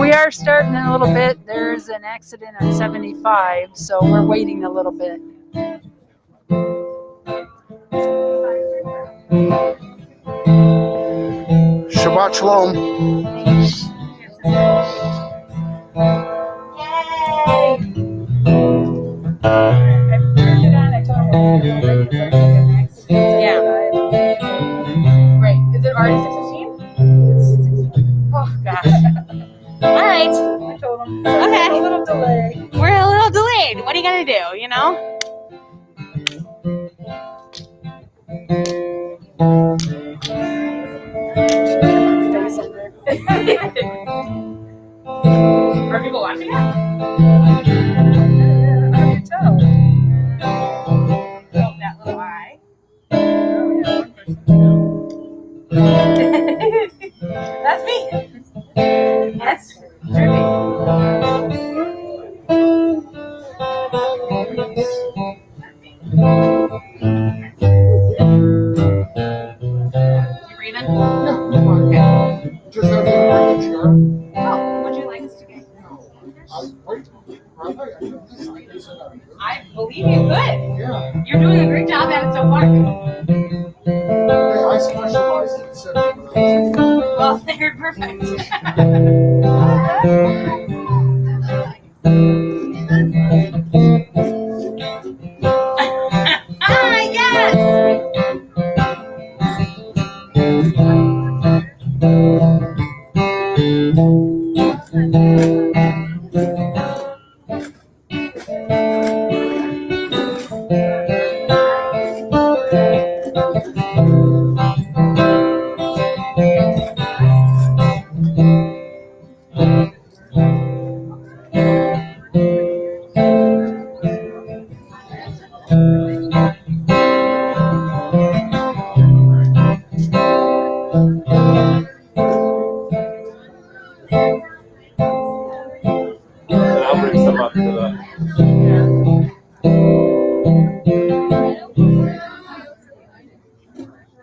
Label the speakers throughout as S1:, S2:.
S1: we are starting in a little bit. There's an accident on 75, so we're waiting a little bit.
S2: Shabbat Shalom.
S3: Yeah. Right. Is it already 6:15? Oh gosh. All right. I told him. Okay. A little delayed. We're a little delayed. What are you gonna do? You know. Are people watching it? I can tell. Oh, that little eye. That's me. That's trippy. You breathing?
S2: Yeah. Just have to bring a chair.
S3: Oh, would you like us to get? I believe you could.
S2: Yeah.
S3: You're doing a great job at it so far.
S2: I specialize in setting.
S3: Well, they're perfect. Yes.
S4: I'll bring some up to the.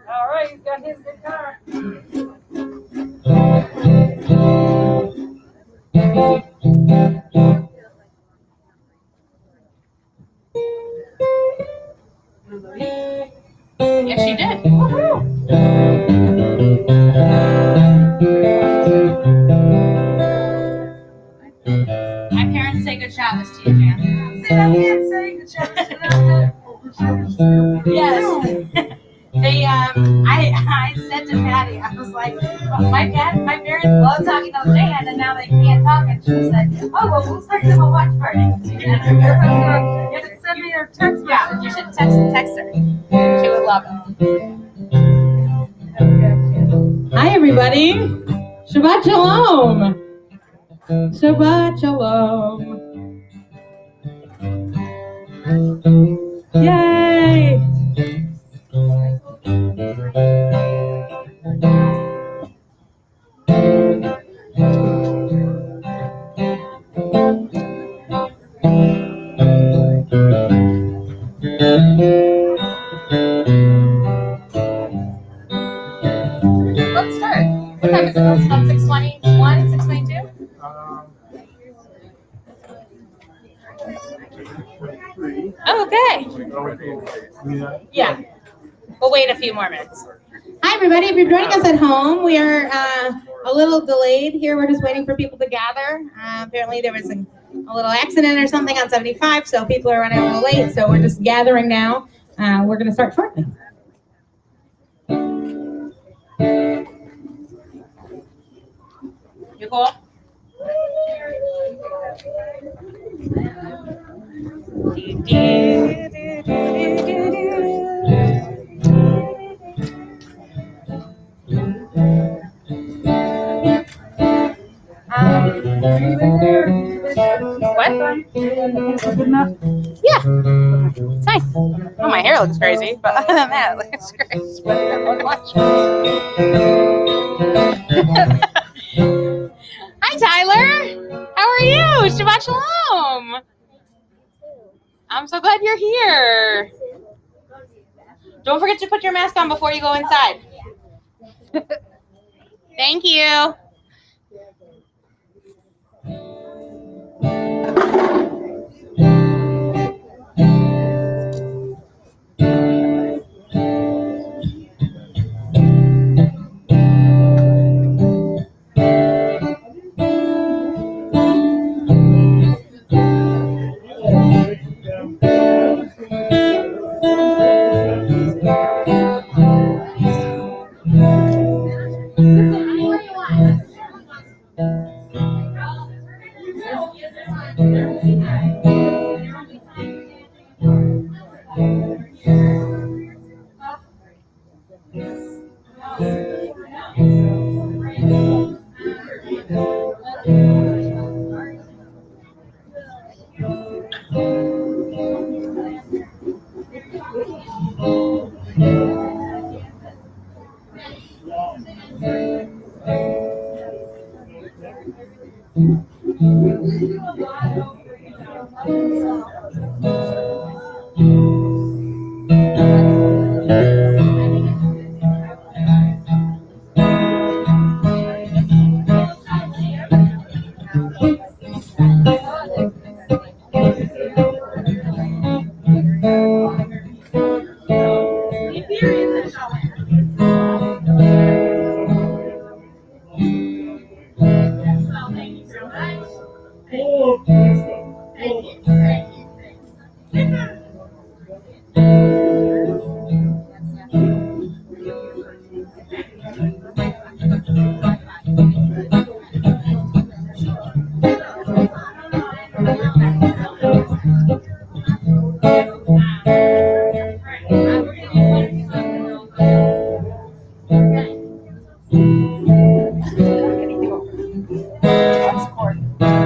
S1: All right, he's got his guitar.
S3: Yes, she did. Woohoo! My parents say good Shabbos to you, Jan.
S1: See, I can't say good Shabbos without that.
S3: Yes. They, I said to Patty, I was like, oh, my parents love talking to Jan, and now they can't talk. And she said, oh, well, we'll start them a watch party. You should send me her text. Yeah, you should text her. She would love it. Hi, everybody. Shabbat Shalom. Shabbat Shalom. Yay. Let's start. What time is it? It's about 6:21, 6:22? Okay. Yeah. We'll wait a few more minutes. Hi, everybody. If you're joining us at home, we are a little delayed here. We're just waiting for people to gather. Apparently, there was a little accident or something on 75, so people are running a little late. So we're just gathering now. We're going to start shortly. You cool? What?
S1: Good enough?
S3: Yeah, it's fine. Oh, my hair looks crazy, but other than that, it looks great. Hi, Tyler. How are you? Shabbat Shalom. I'm so glad you're here. Don't forget to put your mask on before you go inside. Thank you.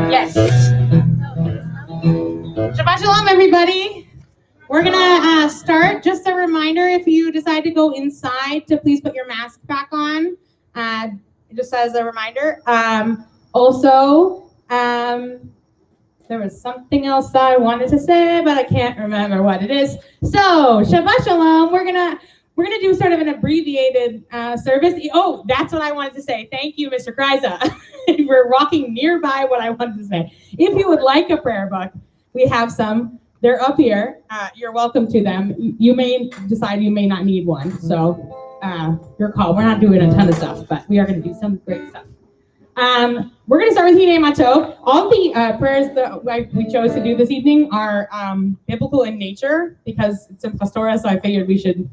S3: Yes. Shabbat shalom, everybody. We're gonna start. Just a reminder, if you decide to go inside, to please put your mask back on. Just as a reminder. Also, there was something else I wanted to say, but I can't remember what it is. So, Shabbat shalom. We're gonna do sort of an abbreviated service. Oh, that's what I wanted to say. Thank you, Mr. Kreisa. We're walking nearby what I wanted to say. If you would like a prayer book, we have some. They're up here. You're welcome to them. You may decide you may not need one. So, your call. We're not doing a ton of stuff, but we are going to do some great stuff. We're going to start with Hine Mato. All the prayers that we chose to do this evening are biblical in nature because it's Simchat Torah, so I figured we should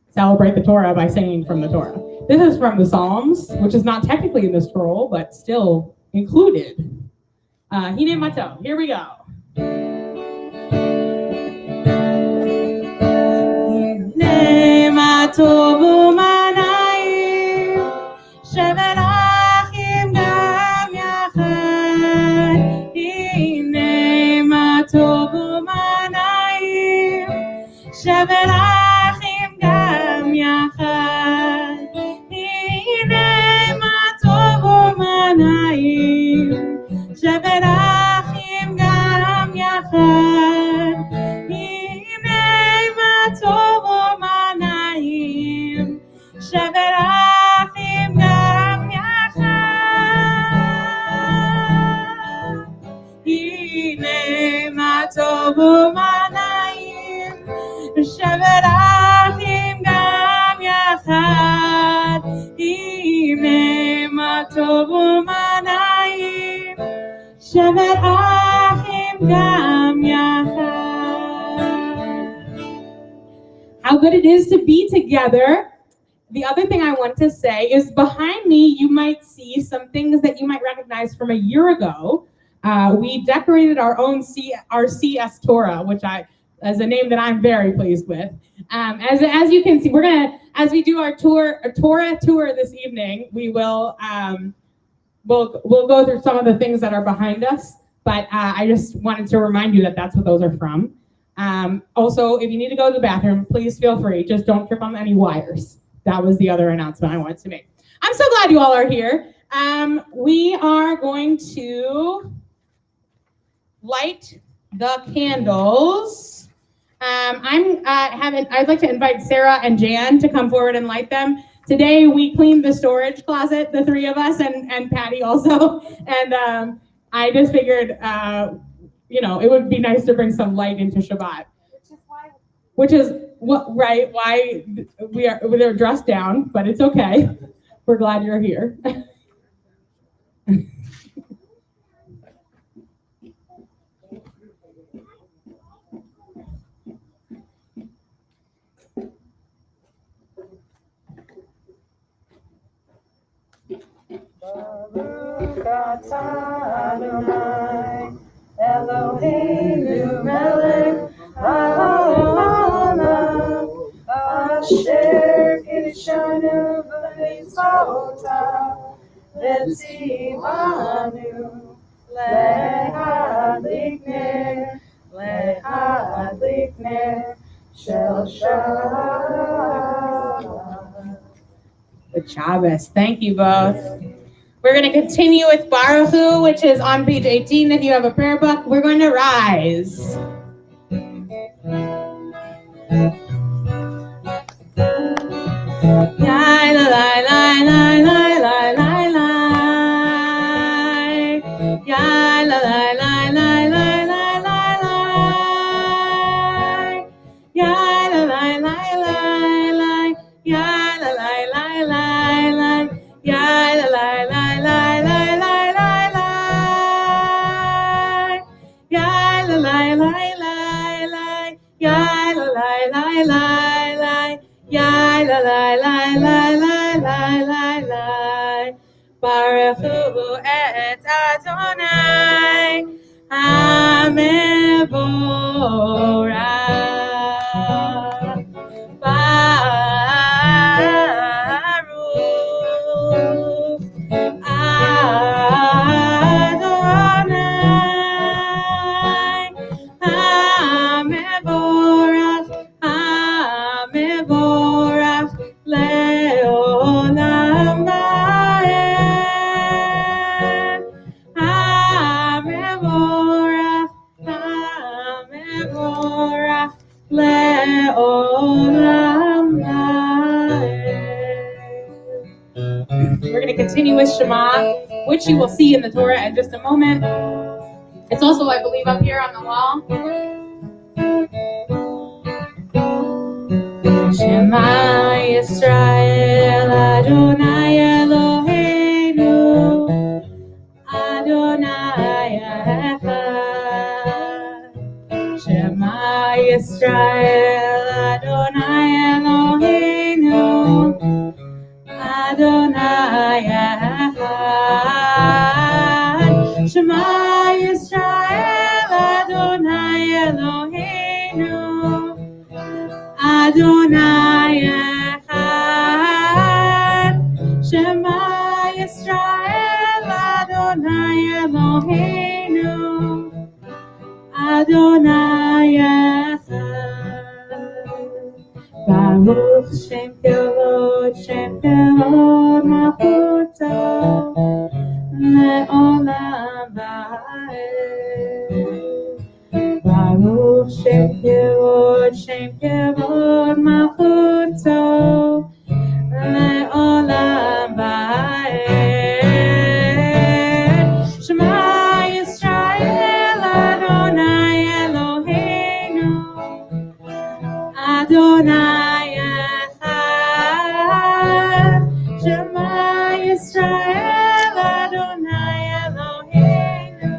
S3: celebrate the Torah by singing from the Torah. This is from the Psalms, which is not technically in the scroll, but still included. Hine Mato. Here we go. Hine Mato v'manayim shevelachim gam yachad. Hine Mato v'manayim shevelachim gam yachad. Hine Mato v'manayim shevelachim gam yachad. Hine Mato v'manayim shevelachim gam yachad. Hine Mato v'manayim shevelachim gam yachad. Hine Mato v'manayim shevelachim gam yachad. How good it is to be together. The other thing I want to say is behind me, you might see some things that you might recognize from a year ago. We decorated our own CS Torah, which is a name that I'm very pleased with. As you can see, we're gonna, as we do our Torah tour this evening, we will we'll go through some of the things that are behind us. But I just wanted to remind you that that's what those are from. Also, if you need to go to the bathroom, please feel free. Just don't trip on any wires. That was the other announcement I wanted to make. I'm so glad you all are here. We are going to light the candles. I'd like to invite Sarah and Jan to come forward and light them. Today we cleaned the storage closet, the three of us, and Patty also. And I just figured, it would be nice to bring some light into Shabbat. Which is why they're dressed down, but it's okay. We're glad you're here. Eloheinu melech haolam, asher kiddushanu b'mitzvotav, v'tzivanu lehadlik ner shel Shabbat. Good Shabbos. Thank you both. We're going to continue with Baruch Hu, which is on page 18. If you have a prayer book, we're going to rise. Baruch Hu et Adonai HaMevorach. Baruch Adonai HaMevorach, HaMevorach le'olam va'ed. HaMevorach, HaMevorach le'olam va'ed. We're going to continue with Shema, which you will see in the Torah in just a moment. It's also, I believe, up here on the wall. Shema Yisrael Adonai Eloheinu Adonai Echad. Shema Yisrael Adonai Eloheinu Adonai Echad. Shema Yisrael Adonai Eloheinu Adonai Echad. Shema Yisrael Adonai Eloheinu Adonai Echad. Baruch Shem Kevod Malchuto le'olam va'ed. Baruch Shem Kevod Malchuto le'olam va'ed. Shema Yisrael Adonai Eloheinu Adonai Echad. Shema Yisrael Adonai Eloheinu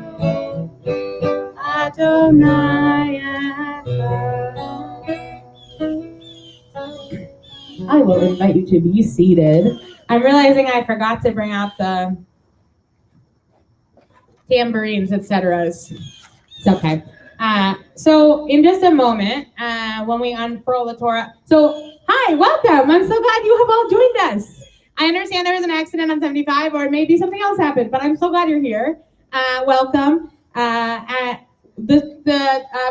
S3: Adonai Echad. I will invite you to be seated. I'm realizing I forgot to bring out the tambourines, etc. It's okay. So in just a moment, when we unfurl the Torah. So hi, welcome. I'm so glad you have all joined us. I understand there was an accident on 75, or maybe something else happened, but I'm so glad you're here. Welcome. The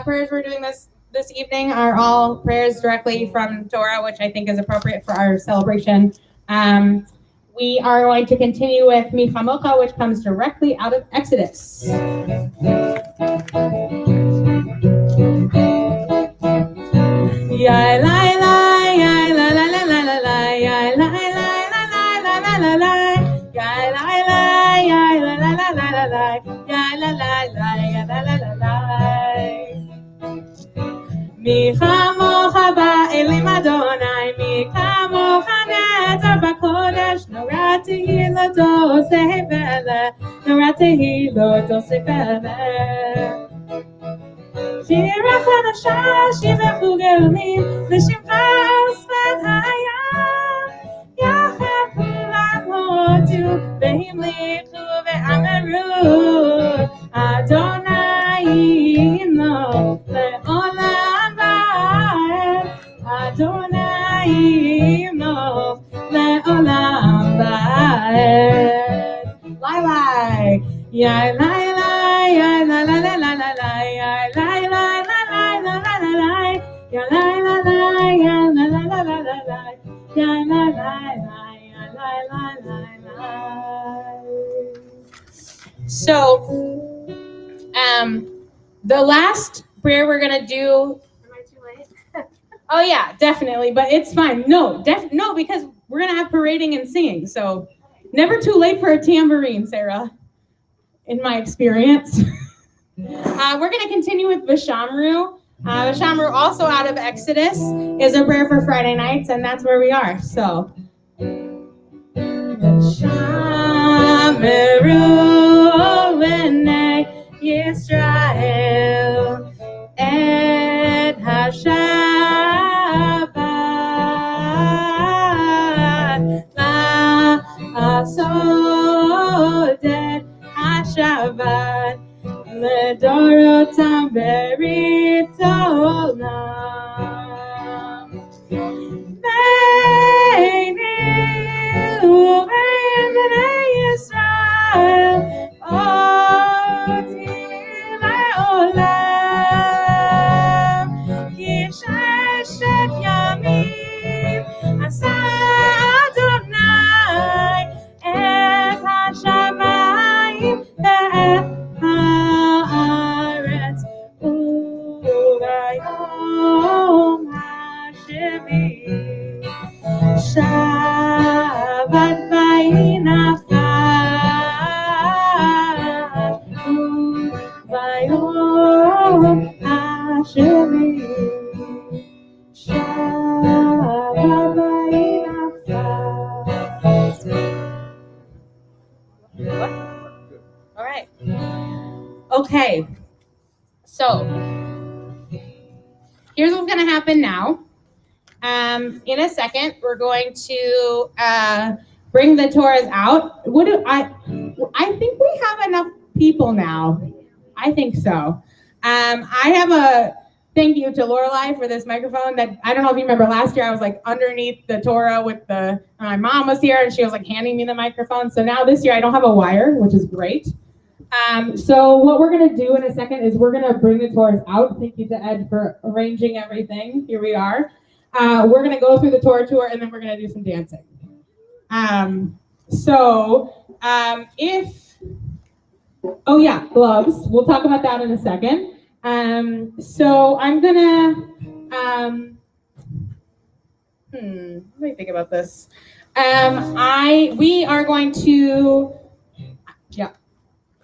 S3: prayers we're doing this evening are all prayers directly from Torah, which I think is appropriate for our celebration. We are going to continue with Mi Chamocha, which comes directly out of Exodus. Ya la la ya la la la la la la ya la la la la la la la ya la la ya la la la la la la ya la la la ya la la la la. Mi chamocha ba'elim Adonai, mi chamocha netar b'kodesh, nora tehillah vele, nora tehillah vele. Shira chadasha, shivechu gelulim, l'shimcha sfat hayam, yachad kulam hodu, v'himlichu ve'ameru, Adonai ya la la la la la la, ya la la la la la la la la, ya la la la, ya la la la la la la, ya la la la, ya la la la la. So, the last prayer we're gonna do.
S1: Am I too late?
S3: Oh yeah, definitely, but it's fine. No, no, because we're gonna have parading and singing. So, never too late for a tambourine, Sarah. In my experience, we're gonna continue with Vishamru. Vishamru, also out of Exodus, is a prayer for Friday nights, and that's where we are. So, Vishamru v'nei Yisrael et Hashabbat la'asot et Hashabbat לדורותם ברית העולם. ביני ובין בני ישראל אותי לעולם. כי ששת ימים עשה אדוני את השמיים ואת הארץ, וביום השביעי שבת ויהי נחת, וביום השביעי שבת ויהי נחת. All right. Okay. So, here's what's going to happen now. In a second, we're going to bring the Torahs out. I think we have enough people now. I think so. I have a thank you to Lorelai for this microphone that I don't know if you remember last year I was like underneath the Torah with my mom was here and she was like handing me the microphone. So now this year I don't have a wire, which is great. So what we're going to do in a second is we're going to bring the Torahs out. Thank you to Ed for arranging everything. Here we are. We're going to go through the Torah tour and then we're going to do some dancing. Oh yeah, gloves. We'll talk about that in a second. So I'm going to, let me think about this. We are going to, yeah.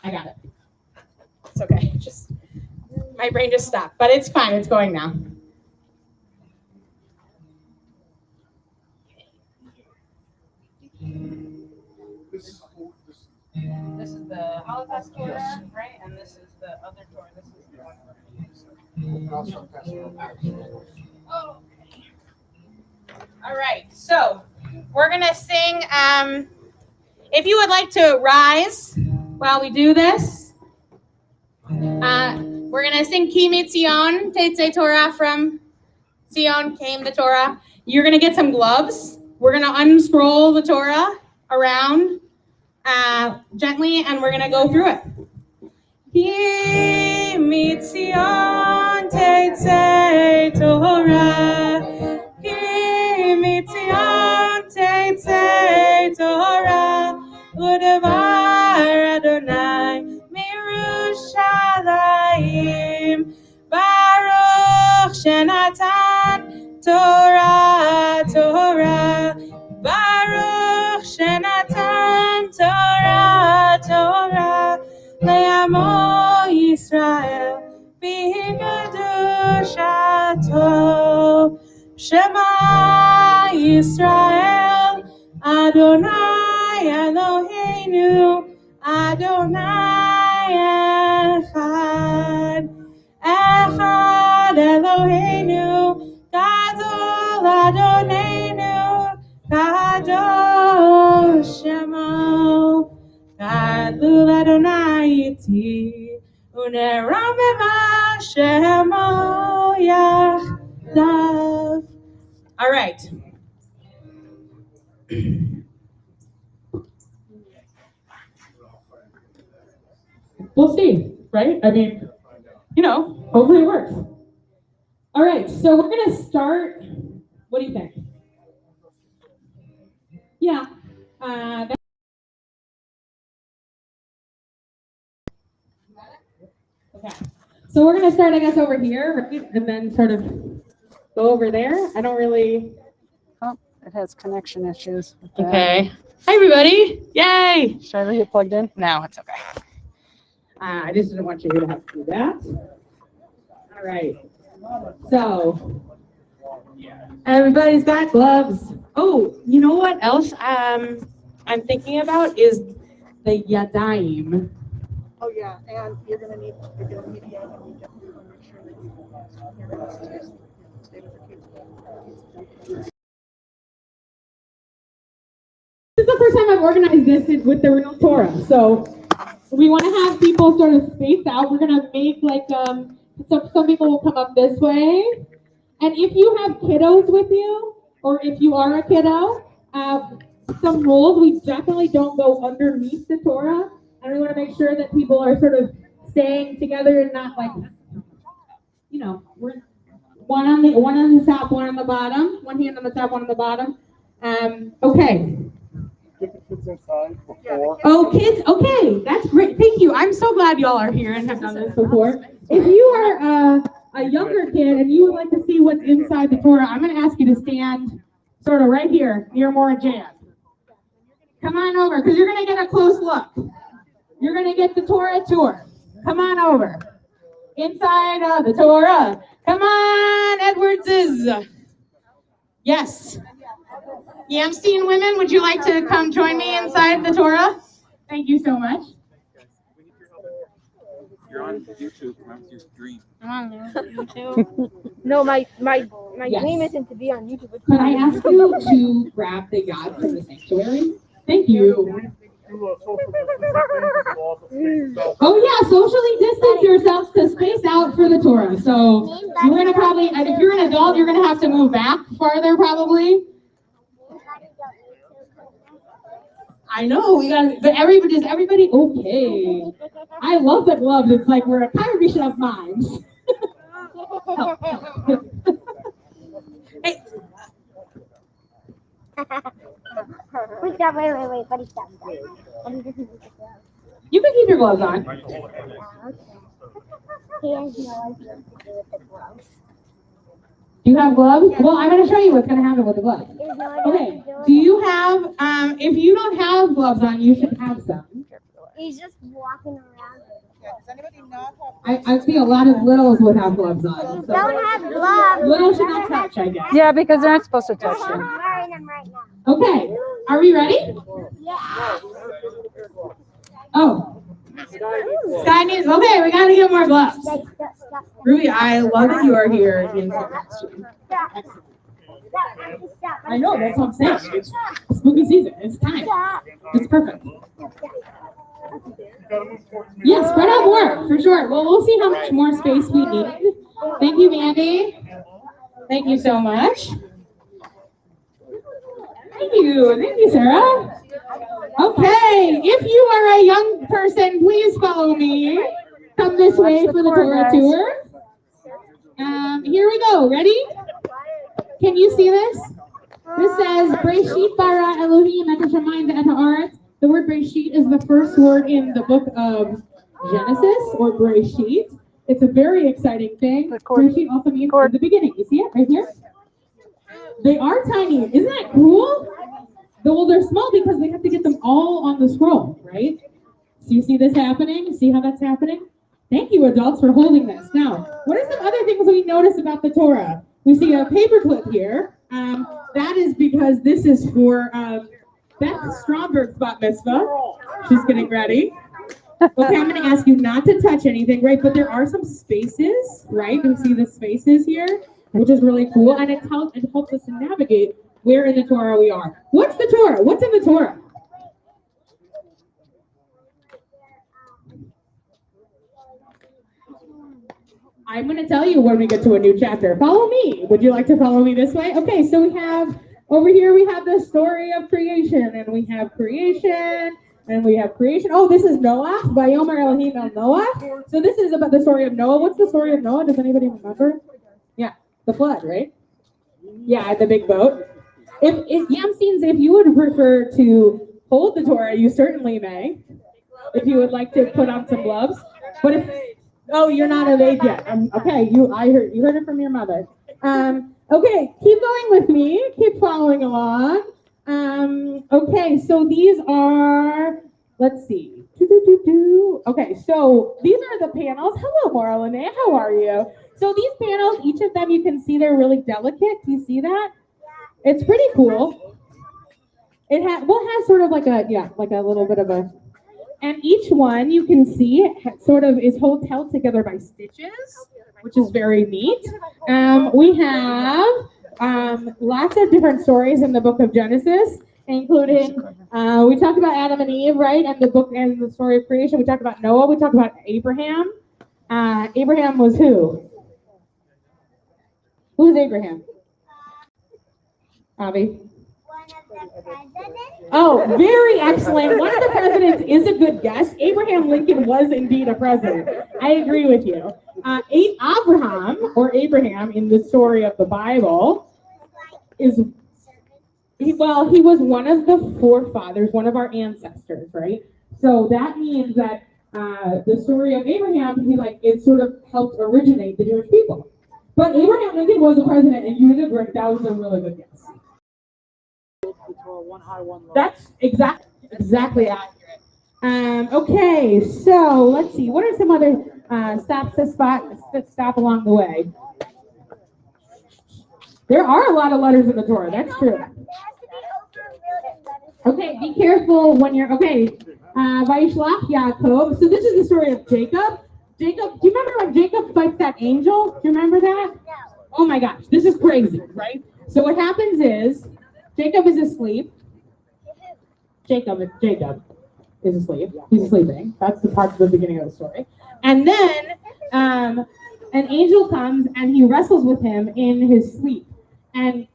S3: I got it. It's okay. Just my brain just stopped, but it's fine. It's going now.
S2: This is
S3: This is the Holocaust Torah, right? And this is the other Torah. This is the one.
S2: I'll start passing it back.
S3: Oh, okay. All right. So we're gonna sing. If you would like to rise while we do this, we're gonna sing Ki Mitzion Tetzei Torah, from Zion came the Torah. You're gonna get some gloves. We're gonna unscroll the Torah around gently, and we're gonna go through it. Ki Mitzion Tetzei Torah, Ki Mitzion Tetzei Torah, Udevar Adonai Mirushalayim, Baruch Shenatan Torah, Torah, Baruch Shenatan Torah, Torah, Le'amo Yisrael, B'kedushato, Shema Yisrael, Adonai Eloheinu, Adonai Echad, Echad Eloheinu, Gadol Adonenu, Kadosh Shemo, Gadol Adonai Iti, Uneromema Shemo Yachdav. All right. We'll see. right? I mean, hopefully it works. All right, so we're gonna start. What do you think? Yeah. Okay. So we're gonna start, I guess, over here, right? And then sort of go over there. I don't really.
S1: Oh, it has connection issues. With that.
S3: Okay. Hi, everybody. Yay.
S1: Should I leave it plugged in?
S3: No, it's okay. I just didn't want you to have to do that. All right. So everybody's got gloves. Oh, you know what else I'm thinking about is the yadayim.
S2: Oh, yeah, and you're gonna need the and you definitely want to make sure that you're gonna stay with the kids.
S3: This is the first time I've organized this with the real Torah. So we want to have people sort of spaced out. We're gonna make like some people will come up this way. And if you have kiddos with you, or if you are a kiddo, some rules, we definitely don't go underneath the Torah. And we want to make sure that people are sort of staying together and not like, we're one on the top, one on the bottom, one hand on the top, one on the bottom. Okay.
S2: Get the kids inside before.
S3: Oh, kids, okay, that's great. Thank you. I'm so glad y'all are here and have done this before. If you are a younger kid and you would like to see what's inside the Torah, I'm going to ask you to stand sort of right here near Maura Jan. Come on over, because you're going to get a close look. You're going to get the Torah tour. Come on over. Inside of the Torah. Come on, Edwardses. Yes. Yamstein women, would you like to come join me inside the Torah? Thank you so much.
S4: You're on YouTube. Remember to stream.
S5: I'm on YouTube. No, my dream isn't to be on YouTube.
S3: Could I ask you to grab the yad from the sanctuary? Thank you. Oh yeah, socially distance yourselves to space out for the Torah. So you're gonna probably, and if you're an adult, you're gonna have to move back farther probably. I know, but is everybody okay? I love the gloves. It's like we're a congregation of mimes. Hey.
S5: Stop, wait, buddy, stop.
S3: You can keep your gloves on.
S5: Okay. He has no idea what to do with the gloves.
S3: You have gloves? Well, I'm going to show you what's going to happen with the gloves.
S5: He has no idea what
S3: Okay,
S5: to do with
S3: do you have, if you don't have gloves on, you should have some.
S5: He's just walking around.
S2: Does anybody not have?
S3: I see a lot of littles without gloves on.
S5: You
S3: So.
S5: don't have gloves.
S3: Littles should not touch, I guess.
S1: Yeah, because they're not supposed to touch
S5: I'm
S1: them.
S5: wearing them right now.
S3: Okay, are we ready?
S5: Yeah.
S3: Oh. Sky needs, okay, we got to get more gloves.
S5: Stop.
S3: Ruby, I love that you are here in costume.
S5: Stop.
S3: I know, that's what I'm saying. It's spooky season. It's time. It's perfect. Yeah, spread out more, for sure. Well, we'll see how much more space we need. Thank you, Mandy. Thank you so much. Thank you, Sarah. Okay, if you are a young person, please follow me. Come this way for the Torah tour. Here we go. Ready? Can you see this? This says, Breshit bara Elohim et hashamayim ve'et haaretz. The word Breshit is the first word in the book of Genesis, or Breshit. It's a very exciting thing. Breshit also means in the beginning. You see it right here? They are tiny. Isn't that cool? Well, they're small because they have to get them all on the scroll, right? So you see this happening? See how that's happening? Thank you, adults, for holding this. Now, what are some other things we notice about the Torah? We see a paperclip here. That is because this is for Beth Stromberg's bat mitzvah. She's getting ready. Okay, I'm going to ask you not to touch anything, right? But there are some spaces, right? You see the spaces here, which is really cool. And it helps us to navigate where in the Torah we are. What's the Torah? What's in the Torah? I'm going to tell you when we get to a new chapter. Follow me. Would you like to follow me this way? Okay, so we have, over here we have the story of creation, and we have creation, And we have creation. Oh, this is Noah. Vayomer Elohim el Noah. So this is about the story of Noah. What's the story of Noah? Does anybody remember? Yeah, the flood, right? Yeah, the big boat. If Yamsins, if you would prefer to hold the Torah, you certainly may. If you would like to put on some gloves. But if you're not of age yet. Okay, you heard it from your mother. Okay, keep going with me. Keep following along. Okay, so these are, let's see. Okay, so these are the panels. Hello, Marlene. How are you? So these panels, each of them, you can see they're really delicate. Do you see that? It's pretty cool. It has sort of like a little bit of a, and each one you can see sort of is held together by stitches, which is very neat. We have lots of different stories in the book of Genesis, including we talked about Adam and Eve, right? And the story of creation. We talked about Noah. We talked about Abraham. Abraham was who? Who's Abraham? Avi? Oh, very excellent. One of the presidents is a good guess. Abraham Lincoln was indeed a president. I agree with you. Abraham, or Abraham in the story of the Bible, he was one of the forefathers, one of our ancestors, right? So that means that the story of Abraham, it sort of helped originate the Jewish people. But Abraham Lincoln was a president, and you did great. That was a really good guess. That's exactly accurate. Okay, so let's see. What are some other stop along the way? There are a lot of letters in the Torah. That's true. Okay, be careful when you're Vayishlach Yaakov. So this is the story of Jacob. Jacob, do you remember when Jacob fights that angel? Do you remember that? Oh my gosh, this is crazy, right? So what happens is Jacob is asleep. Jacob is asleep. He's sleeping. That's the part of the beginning of the story. And then an angel comes and he wrestles with him in his sleep. And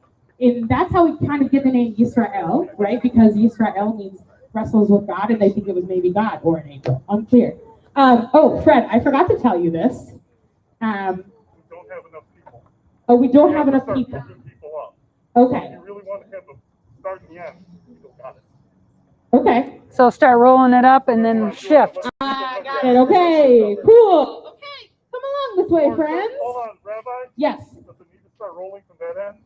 S3: that's how we kind of get the name Yisrael, right? Because Yisrael means wrestles with God, and they think it was maybe God or an angel. Unclear. Fred, I forgot to tell you this.
S6: We don't have enough people.
S3: Oh, we don't have enough people.
S6: Up.
S3: Okay.
S6: If you really want to have them start and the end, you don't got it.
S3: Okay.
S1: So start rolling it up and then shift.
S3: Got it. Okay. Cool. Okay. Come along this way, friends.
S6: Hold on, Rabbi.
S3: Yes.
S6: Does it need to start rolling from that end?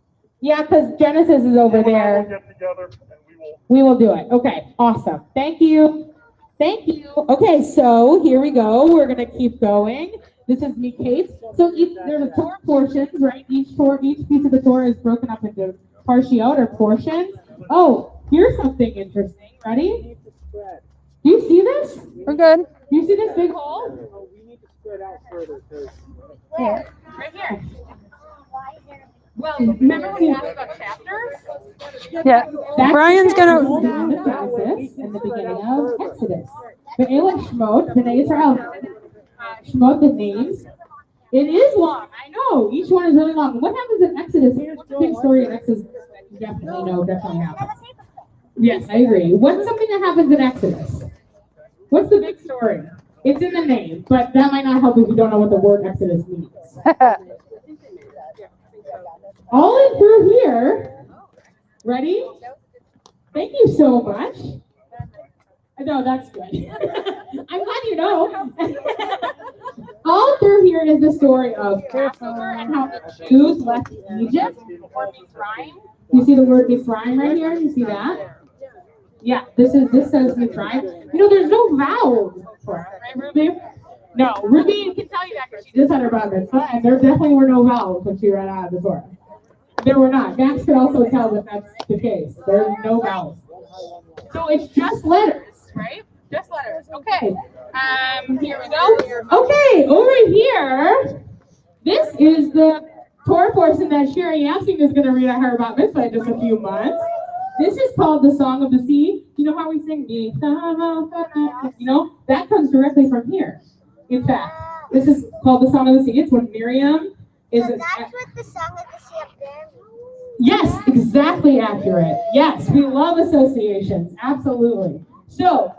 S3: Yeah, because Genesis is over there.
S6: We'll get together and
S3: we will do it. Okay. Awesome. Thank you. Thank you. Okay, so here we go. We're gonna keep going. This is me, Kate. So there's a Torah portions, right? Each piece of the Torah is broken up into parshiot or portions. Oh, here's something interesting. Ready? Do you see this?
S1: We're good.
S3: Do you see this big hole?
S6: we need to spread out further.
S3: Where? Right here. Well, remember when you asked about chapters?
S1: Yeah. Brian's gonna.
S3: Genesis and the beginning of Exodus. Ve'ela Shemot, B'nai Israel. Shemot, the names. It is long. I know. Each one is really long. What happens in Exodus? Here's the big story in Exodus. You definitely happens. Yes, I agree. What's something that happens in Exodus? What's the big story? It's in the name, but that might not help if you don't know what the word Exodus means. All in through here. Ready? Thank you so much. No, that's good. I'm glad you know. All through here is the story of Passover and how the Jews left Egypt or Mitzrayim. You see the word Mitzrayim right here? You see that? Yeah, this says Mitzrayim. You know, there's no vowels, right, Ruby? No, Ruby can tell you that because she just had her bar mitzvah, and there definitely were no vowels when she read out of the Torah. There were not. Max could also tell that that's the case. There's no vowels. So it's just letters, right? Just letters. Okay. Here we go. Okay, over here, this is the Torah portion that Sherry Yassing is going to read at her about mitzvah in just a few months. This is called the Song of the Sea. You know how we sing? You know, that comes directly from here. In fact, this is called the Song of the Sea. It's when Miriam is.
S7: So that's what the Song of the Sea up there means?
S3: Yes, exactly accurate. Yes, we love associations. Absolutely. So,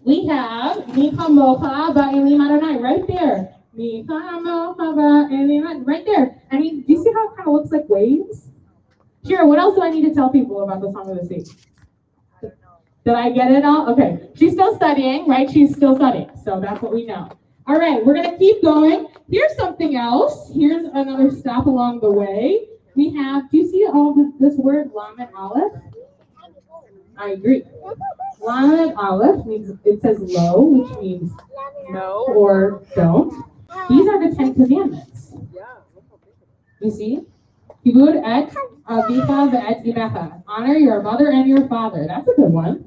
S3: we have Micha Mocha Ba'elim Adonai right there. Micha Mocha Ba'elim Adonai right there. I mean, do you see how it kind of looks like waves? Sure, what else do I need to tell people about the Song of the Sea? Did I get it all? Okay. She's still studying, right? She's still studying. So that's what we know. All right, we're going to keep going. Here's something else. Here's another stop along the way. We have, do you see all this word, Lamed Aleph? I agree. Lamed Aleph means, it says lo, which means no or don't. These are the 10 Commandments. You see? Kibud et avicha ve'et imecha. Honor your mother and your father. That's a good one.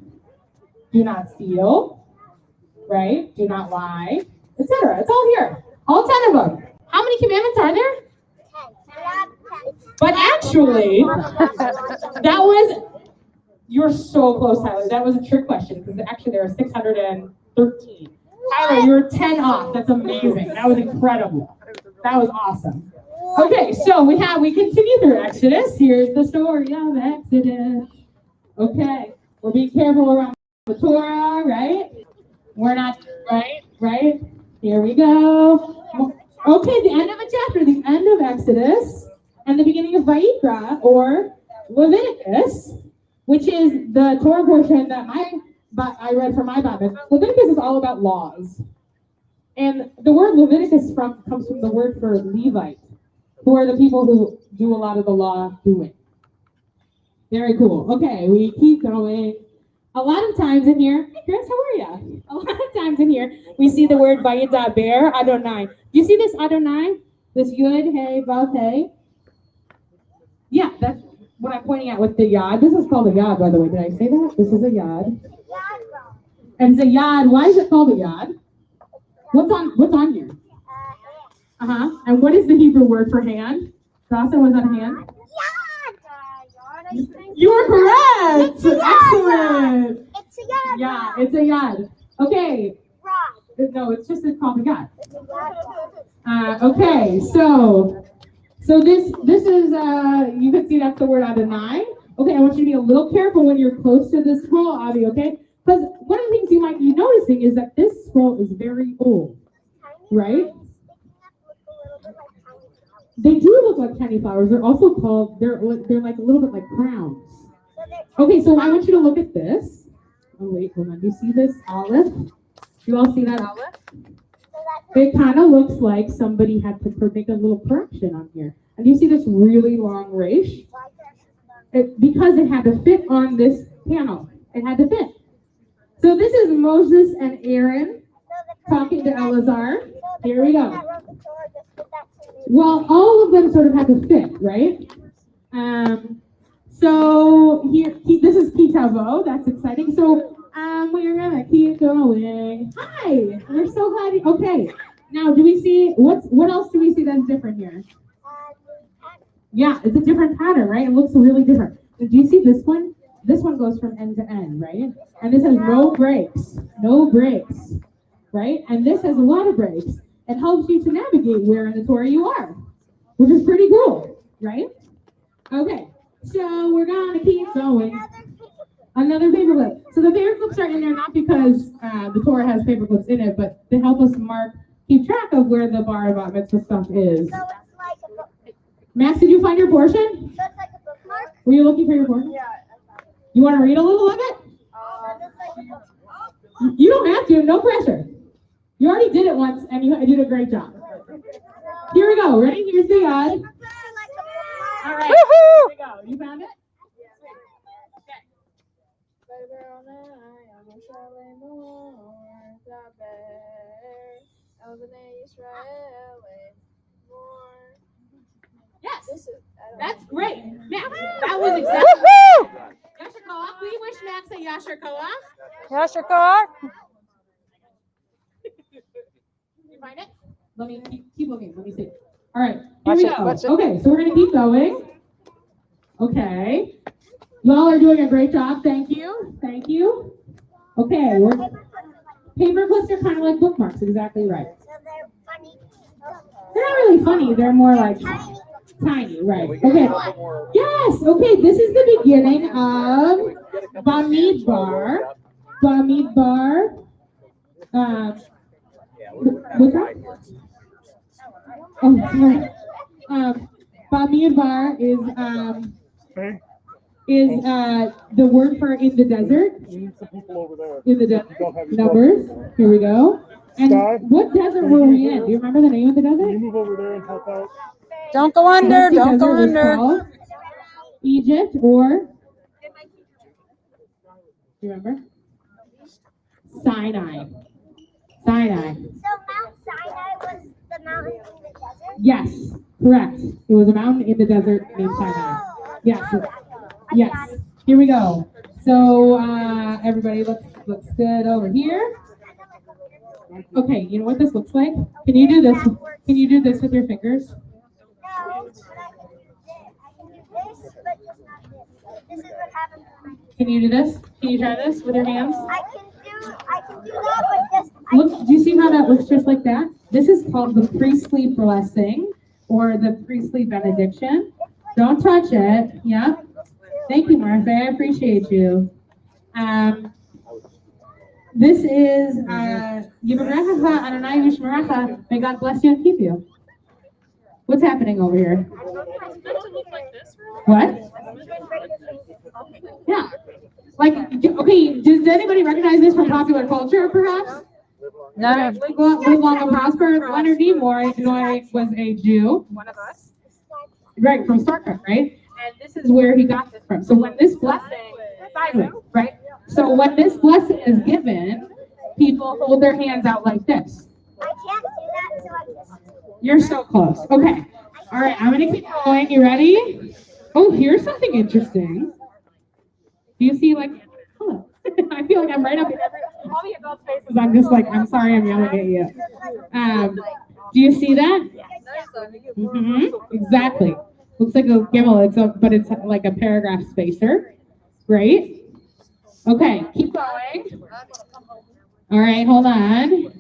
S3: Do not steal, right? Do not lie, etc. It's all here. All 10 of them. How many commandments are there?
S7: 10.
S3: But actually, that was, you're so close, Tyler. That was a trick question because actually there are 613. Tyler, you're 10 off. That's amazing. That was incredible. That was awesome. Okay, so we continue through Exodus. Here's the story of Exodus. Okay, we're being careful around the Torah, right? We're not, right? Here we go. Okay, the end of a chapter, the end of Exodus, and the beginning of Vayikra, or Leviticus, which is the Torah portion that I read for my Bible. Leviticus is all about laws. And the word Leviticus comes from the word for Levite, who are the people who do a lot of the law doing. Very cool. Okay, we keep going. A lot of times in here, hey Chris, how are you? A lot of times in here, we see the word Vayidaber Adonai. Do you see this Adonai? This Yud, Hey, Vav, Hey? Yeah, that's what I'm pointing at with the Yad. This is called a Yad, by the way. Did I say that? This is a Yad. And the Yad, why is it called a Yad? What's on here? And what is the Hebrew word for hand? Dawson, was that hand? You are correct. Excellent.
S7: It's a yard.
S3: Yeah, it's a Yad. Okay.
S7: Rod.
S3: No, it's called a Yad. Okay, so this is you can see that's the word Adonai. Okay, I want you to be a little careful when you're close to this scroll, Avi. Okay, because one of the things you might be noticing is that this scroll is very old, right? They do look like tiny flowers. They're also called, they're like a little bit like crowns. Okay, so I want you to look at this. Oh wait, hold on. Do you see this olive? Do you all see that olive? It kind of looks like somebody had to make a little correction on here. And you see this really long resh? Because it had to fit on this panel. It had to fit. So this is Moses and Aaron talking to Eleazar. Here we go. Well, all of them sort of had to fit, right? So here, this is Kitavo. That's exciting. So we're gonna keep going. Hi, we're so glad. Okay, now do we see what else do we see that's different here? Yeah, it's a different pattern, right? It looks really different. Do you see this one? This one goes from end to end, right? And this has no breaks, right? And this has a lot of breaks. It helps you to navigate where in the Torah you are, which is pretty cool, right? Okay, so we're gonna keep going. Another paperclip. So the paperclips are in there not because the Torah has paperclips in it, but to help us keep track of where the bar about mitzvah stuff is.
S7: So it's like a book.
S3: Max, did you find your portion?
S7: So it's like a bookmark?
S3: Were you looking for your portion?
S7: Yeah.
S3: You want to read a little of it?
S7: It's like a bookmark.
S3: You don't have to, no pressure. You already did it once, and you did a great job. Here we go. Ready? Here's the yad. All right. Here we go. You found it? Yes. That's great. Max, that was exactly. Yasher Koach. We wish Max a Yasher Koach.
S1: Yasher Koach.
S3: You find it? Let me keep looking. Let me see. All right. Here we go. Okay, so we're gonna keep going. Okay. Y'all are doing a great job. Thank you. Thank you. Okay. Paper clips are kind of like bookmarks. Exactly right.
S7: So they're funny.
S3: They're not really funny. They're more like tiny. Right. Okay. Yes. Okay. This is the beginning of Bamidbar. Bamidbar. What's that? Oh, sorry. Bamidbar is the word for in the desert.
S6: We need some people over there.
S3: In the
S6: Don't have your
S3: numbers. Here we go. And
S6: Sky?
S3: what desert were we in? Do you remember the name of the
S6: Can you
S3: desert?
S6: move over there and help out?
S1: Don't go under.
S3: Empty
S1: Don't go
S3: desert was
S1: under.
S3: called Egypt or do you remember? Sinai. Sinai.
S7: So Mount Sinai was the mountain in the desert?
S3: Yes, correct. It was a mountain in the desert named Sinai. Yes. Yes. Here we go. So everybody looks good over here. Okay, you know what this looks like? Can you do this? Can you do this with your fingers?
S7: No, but I can do this, but just not this. This is what happens when
S3: Can you do this? Can you try this with your hands?
S7: I can do that, but just
S3: Look, do you see how that looks just like that? This is called the priestly blessing or the priestly benediction. Don't touch it. Yeah. Thank you, Martha. I appreciate you. This is Yivarecha Adonai Yishmerecha. May God bless you and keep you. What's happening over here? What? Yeah. Like, okay, does anybody recognize this from popular culture, perhaps?
S1: No.
S3: Live long and prosper. Leonard Nimoy was a Jew, one of us, right, from Starkirk, right? And this is where he got this from. So when this blessing, right? So when this blessing is given, people hold their hands out like this.
S7: I can't do that, so I just.
S3: You're so close. Okay. All right, I'm gonna keep going. You ready? Oh, here's something interesting. Do you see like, oh, I feel like I'm right up in all the adult faces. I'm just like, I'm sorry, I'm yelling at you. Do you see that? Exactly. Looks like a gimel, but it's like a paragraph spacer. Great. Okay, keep going. All right, hold on.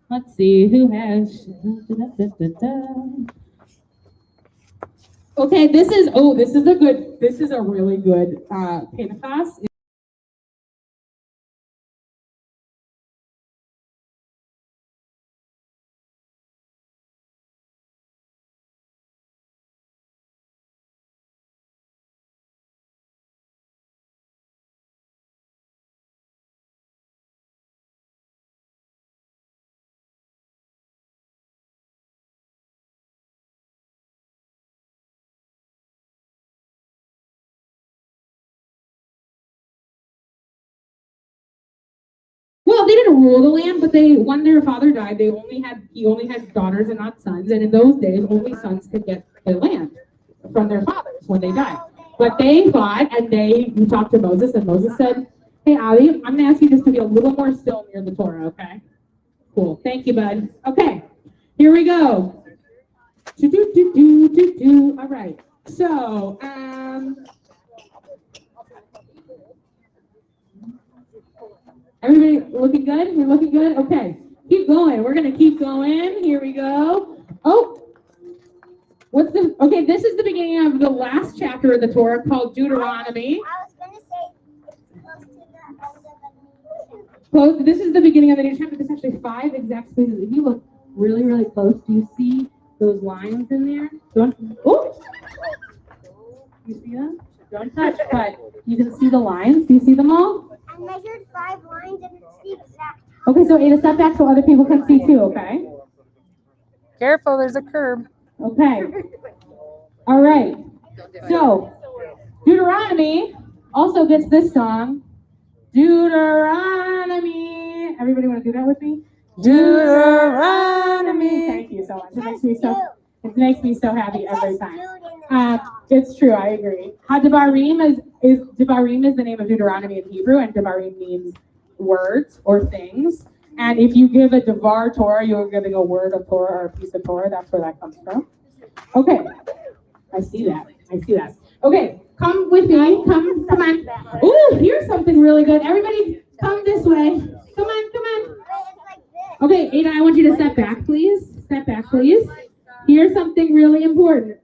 S3: Let's see who has. Okay, this is a really good Pinchas. Well, they didn't rule the land, but when their father died, he only had daughters and not sons. And in those days, only sons could get the land from their fathers when they died. But they fought, and they talked to Moses, and Moses said, "Hey, Ali, I'm gonna ask you just to be a little more still near the Torah, okay?" Cool. Thank you, bud. Okay, here we go. All right. So, everybody looking good? You're looking good? Okay. Keep going. We're going to keep going. Here we go. Oh. Okay, this is the beginning of the last chapter of the Torah called Deuteronomy.
S7: I was going to say it's close to the end of the new.
S3: This is the beginning of the new chapter. There's actually 5 exact spaces. If you look really, really close, do you see those lines in there? Oh! You see them? Don't touch, but you can see the lines. Do you see them all?
S7: I measured 5 lines and it's the exact.
S3: Okay, so Ada, step back so other people can see too, okay?
S1: Careful, there's a curb.
S3: Okay. All right. So, Deuteronomy also gets this song. Deuteronomy. Everybody want to do that with me? Deuteronomy. Thank you so much. It makes me so happy every time. It's true, I agree. Devarim is the name of Deuteronomy in Hebrew, and Devarim means words or things. And if you give a Devar Torah, you're giving a word of Torah or a piece of Torah. That's where that comes from. Okay, I see that. Okay, come with me. Come on. Ooh, here's something really good. Everybody, come this way. Come on. Okay, Ada, I want you to step back, please. Here's something really important.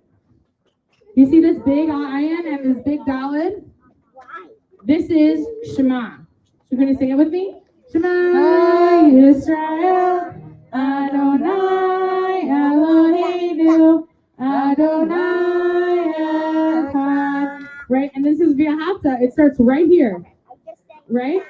S3: You see this big ayin and this big dalid? This is Shema. You're going to sing it with me? Shema Yisrael, Adonai Eloheinu, Adonai Echad. Right, and this is V'ahavta. It starts right here, right?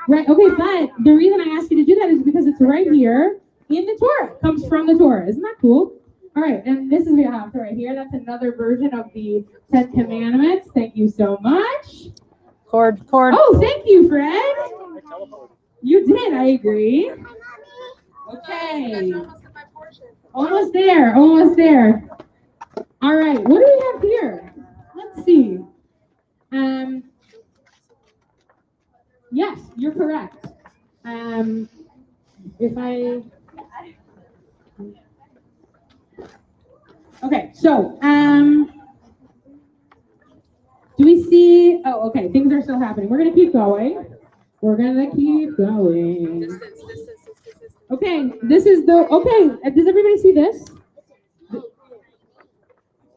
S3: Right, okay, but the reason I asked you to do that is because it's right here in the Torah. It comes from the Torah. Isn't that cool? All right, and this is V'ahavta right here. That's another version of the 10 Commandments. Thank you so much.
S1: Cord.
S3: Oh, thank you, Fred. You did, I agree. Okay. Almost there, almost there. All right, what do we have here? Let's see. Yes, you're correct. Okay, so, do we see, oh, okay, things are still happening. We're gonna keep going. Okay, this is the, okay, does everybody see this?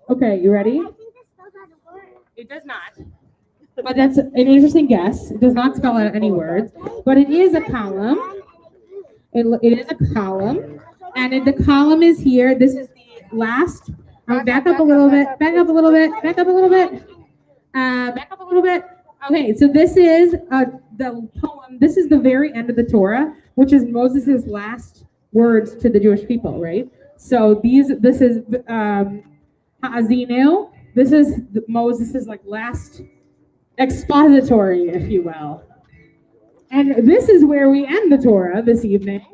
S3: Okay, you ready? It does not. But that's an interesting guess. It does not spell out any words, but it is a column. It is a column, and the column is here. This is the last. Back up a little bit. Back up a little bit. Back up a little bit. Back up a little bit. Okay, so this is the poem. This is the very end of the Torah, which is Moses' last words to the Jewish people, right? So this is Ha'azinu. This is Moses' like last expository, if you will. And this is where we end the Torah this evening.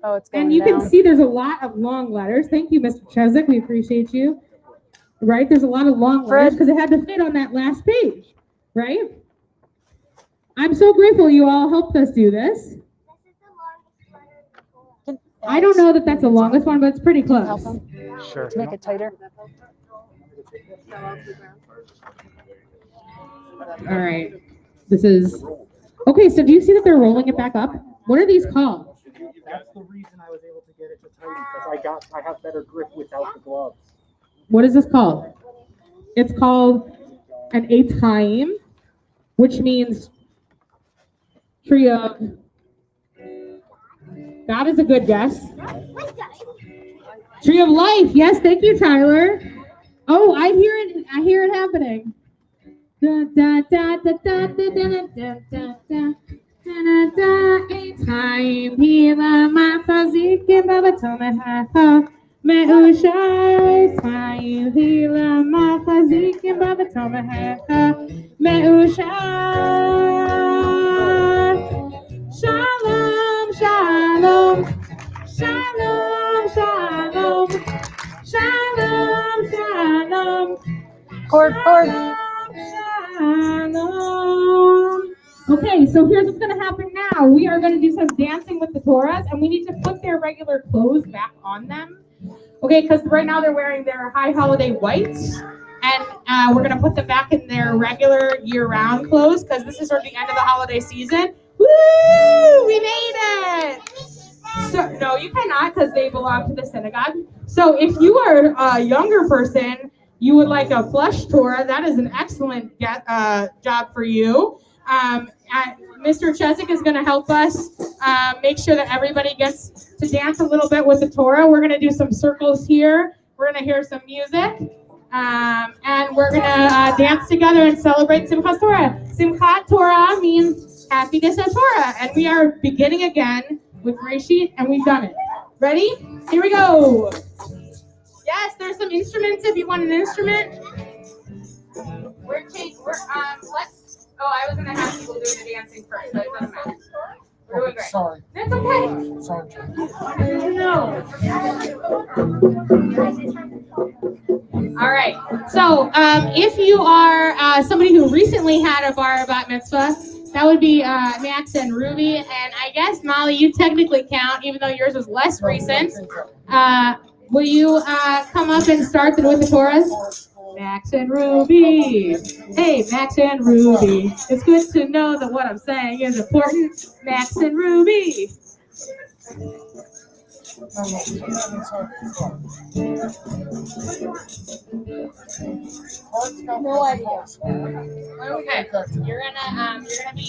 S1: Oh, it's going
S3: And you
S1: down.
S3: can see there's a lot of long letters. Thank you, Mr. Chezik. We appreciate you. Right? There's a lot of long letters because it had to fit on that last page. Right? I'm so grateful you all helped us do this. I don't know that that's the longest one, but it's pretty
S1: Help
S3: close.
S1: him
S6: Sure.
S1: to make it tighter.
S3: All right. This is okay. So do you see that they're rolling it back up? What are these called?
S6: That's the reason I was able to get it to tighten because I have better grip without the gloves.
S3: What is this called? It's called an Eitchaim, which means tree of. That is a good guess. Tree of life. Yes, thank you, Tyler. Oh, I hear it. I hear it happening. Da, da, da, da, da, da, da, da, da, da. Time hila machazikim b'vatomecha me'ushar. Time hila machazikim b'vatomecha me'ushar. Shalom, shalom, shalom, shalom, shalom, shalom.
S1: Cord.
S3: Shalom. Okay, so here's what's going to happen now. We are going to do some dancing with the Torahs, and we need to put their regular clothes back on them. Okay, because right now they're wearing their high holiday whites, and we're going to put them back in their regular year-round clothes because this is sort of the end of the holiday season. Woo! We made it! So, no, you cannot because they belong to the synagogue. So if you are a younger person, you would like a plush Torah, that is an excellent job for you. Mr. Chezik is going to help us make sure that everybody gets to dance a little bit with the Torah. We're going to do some circles here. We're going to hear some music. And we're going to dance together and celebrate Simchat Torah. Simchat Torah means happiness at Torah. And we are beginning again with Reshit, and we've done it. Ready? Here we go. Yes, there's some instruments if you want an instrument. Let's. Oh, I was gonna have people do the dancing first, so it doesn't matter. We're doing great.
S6: Sorry.
S3: That's okay.
S6: Sorry.
S3: No. All right. So, if you are somebody who recently had a bar bat mitzvah, that would be Max and Ruby, and I guess Molly, you technically count, even though yours was less recent. Will you come up and start with the Torahs? Max and Ruby. Hey, Max and Ruby. It's good to know that what I'm saying is important. Max and Ruby. No idea. Okay,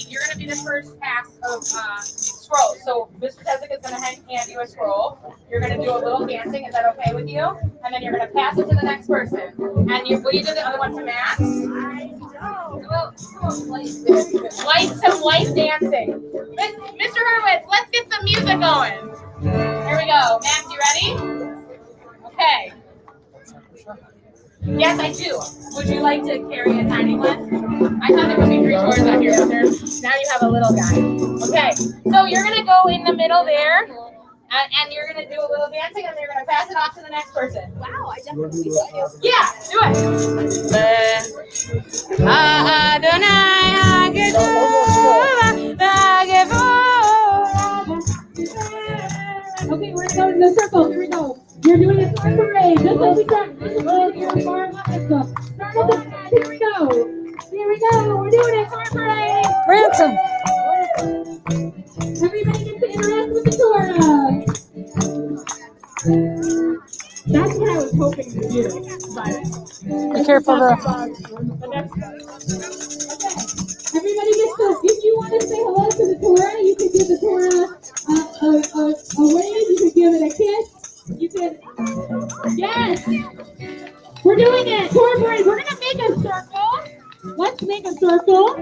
S3: you're gonna be the first pass of scroll. So Mr. Tessick is gonna hand you a scroll. You're gonna do a little dancing. Is that okay with you? And then you're gonna pass it to the next person. And will you do the other one to Max? Well, some light dancing. Mr. Hurwitz, let's get some music going. Here we go. Max, you ready? Okay. Yes, I do. Would you like to carry a tiny one? I thought there would be 3 toys out here, but now you have a little guy. Okay, so you're going to go in the middle there, and you're going to do a little dancing, and then you're going to pass it off to the next person. Wow, I definitely do. Yeah, do it. Okay, we're going to go in the circle. Here we go. You're doing a car parade, just like we start. You're far up and stuff. Start at the end. Here we go. Here we go. We're doing a car parade.
S1: Ransom.
S3: Everybody gets to interact with the Torah. That's what I was hoping to do. But
S1: Be careful though.
S3: Everybody gets to, if you want to say hello to the Torah, you can give the Torah a wave. You can give it a kiss. You can, yes, we're doing it. Torah parade. We're gonna make a circle. Let's make a circle.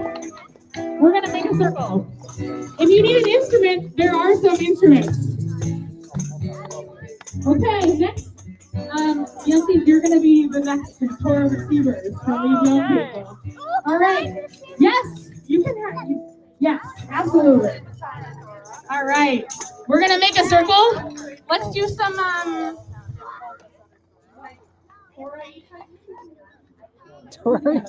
S3: We're gonna make a circle. If you need an instrument, there are some instruments. Okay, next, Yancy, you're gonna be the next Torah receiver from these young people. All right. Yes, you can have. Yes, absolutely. All right. We're gonna make a circle. Let's do some
S1: Torah.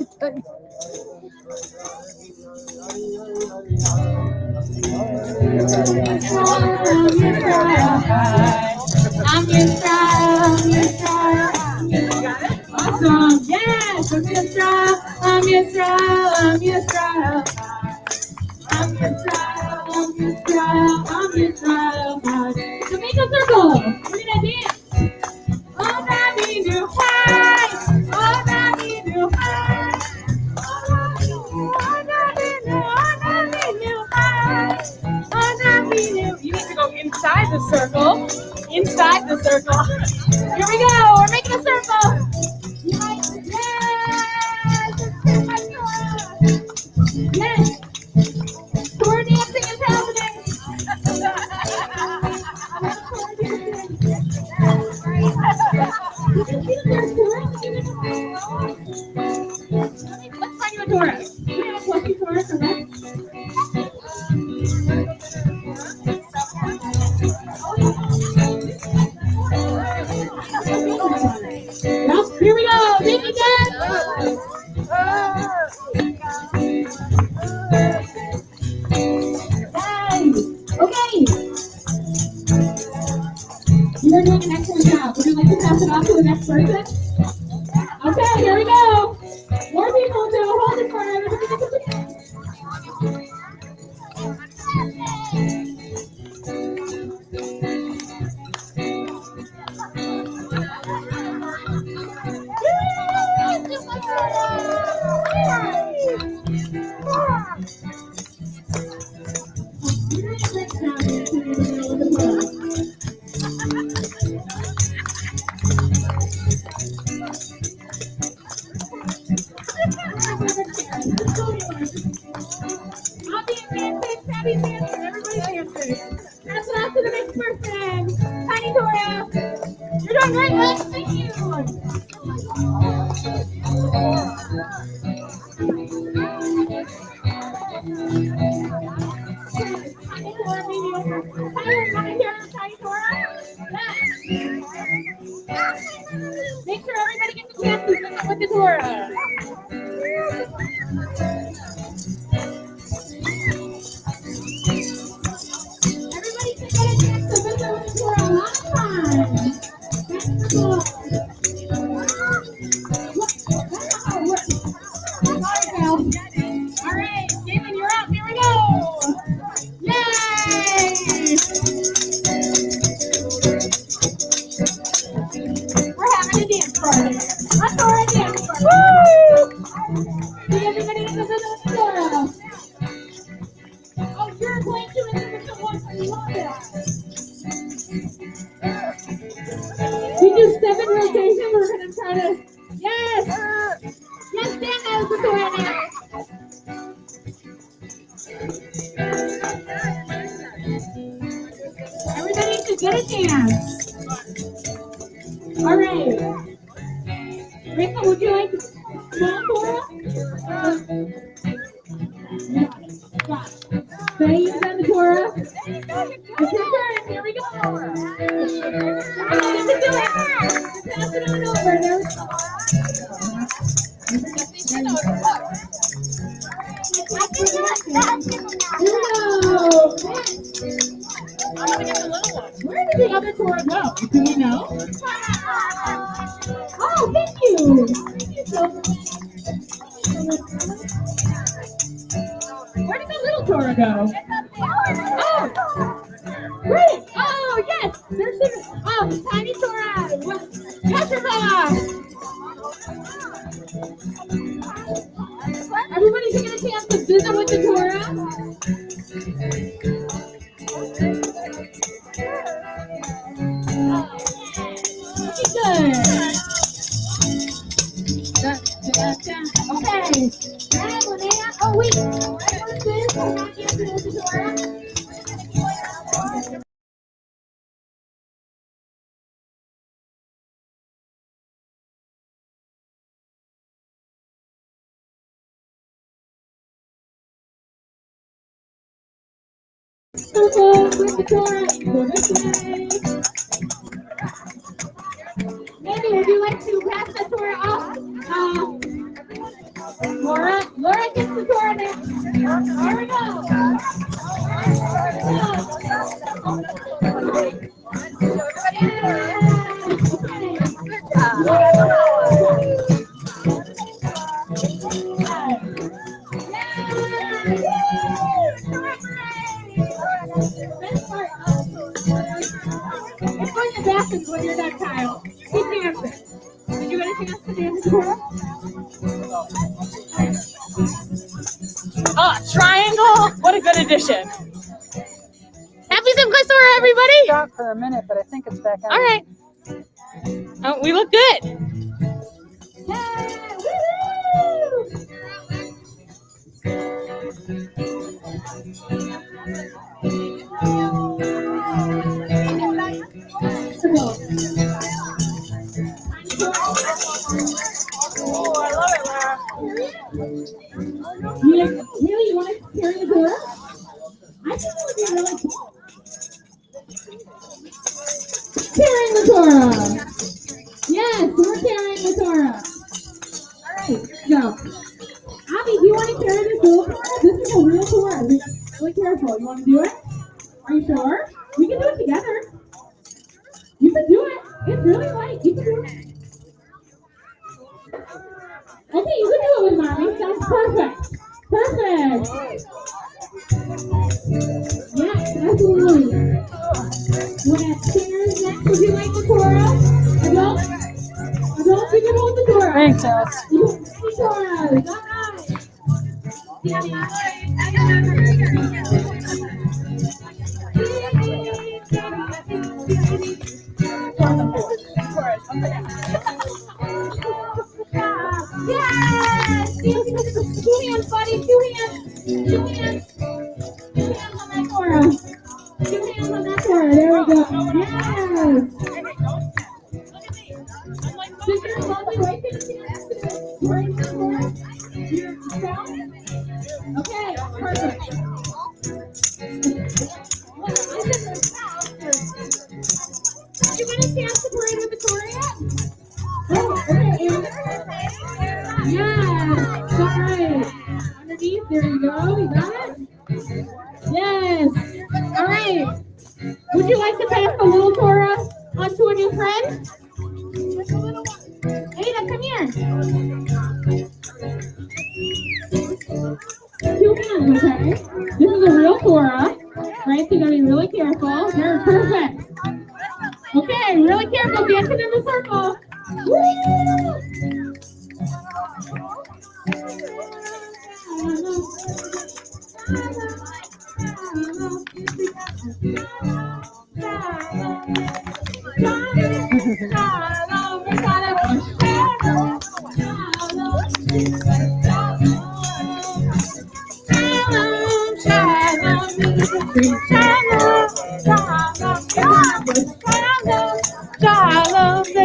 S3: I'm Yisrael. Awesome. Yes, I'm Yisrael. I'm Yisrael. I'm Yisrael. I'm Yisrael. I'm Yisrael. I'm Yisrael. So make a circle. We're gonna dance. Oh, Rabbi, do high. Oh, Rabbi, do high. You need to go inside the circle. Inside the circle. Here we go. We're making a circle. Yes. Yes. Torah dancing is happening. Let's find you a Torah. Do we have a plushie Torah for that? Yep, here we go. Thank you, guys. Okay. You're doing an excellent job. Would you like to pass it off to the next person? Okay, here we go. More people to hold it for everybody. Everybody dancing. Pass it off to the next person. Tiny Torah. You're doing great, Lex. Thank you. Tiny Torah, maybe. Tyler, want to hear Tiny Torah? Make sure everybody gets a chance with the Torah. Everybody should get a chance to visit with the Torah a lot of times. That's cool. All right, Damon, you're up. Here we go. Yay! Torah. Yes. Yes, stand there with the Torah now. Everybody should get a chance. All right. Rachel, would you like to small Torah? Say you've done the Torah. It's your turn. Here we go. Come on, let's do it. Pass it on over. There we go. Where did the other Torah go? Do you know? Oh, thank you. Thank you so much. Where did the little Torah go? Oh, great. Oh, yes. There's the tiny Torah. Teshuva. Everybody's going to get a chance to visit with the Torah. Good. Okay. Oh, wait. What's this? We're not yet to the Torah. With the Torah. Maybe would you like to pass the Torah off? Laura gets the Torah now. Here we go. It's going to dance when you're done, Kyle. Keep dancing. Did you get a chance to dance the Torah?
S1: Triangle. What a good addition.
S3: Happy Simchat Torah, everybody!
S1: Stop for a minute, but I think it's back on.
S3: All right. Oh, we look good.
S2: Yay!
S1: Oh, I love it, Lara.
S3: Really, you want to carry the Torah? I think it would be really cool. Carrying the Torah. Yes, we're carrying the Torah. All right, here we go. Abby, do you want to carry this little Torah? This is a real Torah. Be really careful. You want to do it? Are you sure? We can do it together. You can do it. It's really light. You can do it. Okay, you can do it with mommy. Sounds perfect. Perfect. Yes, absolutely. What singers next? Would you like the Torah? Adults? Adults, you can hold the Torah.
S1: Thanks, Alex.
S3: You can hold the Torah. All right. Yes! Two hands, buddy. Two hands. Two hands. Two hands on that Torah. Two hands on that Torah. There we go. Yes! Sisters, lovely, right there. Right in the Torah. Okay, perfect. Did you get a chance to parade with the Torah yet? Oh, okay. Yes, all right. Underneath, there you go. You got it? Yes. All right. Would you like to pass the little Torah on to a new friend? Ada, come here. Two hands, okay? This is a real Torah, right? So you gotta be really careful. Very perfect. Okay, really careful. Dancing in the circle. Woo!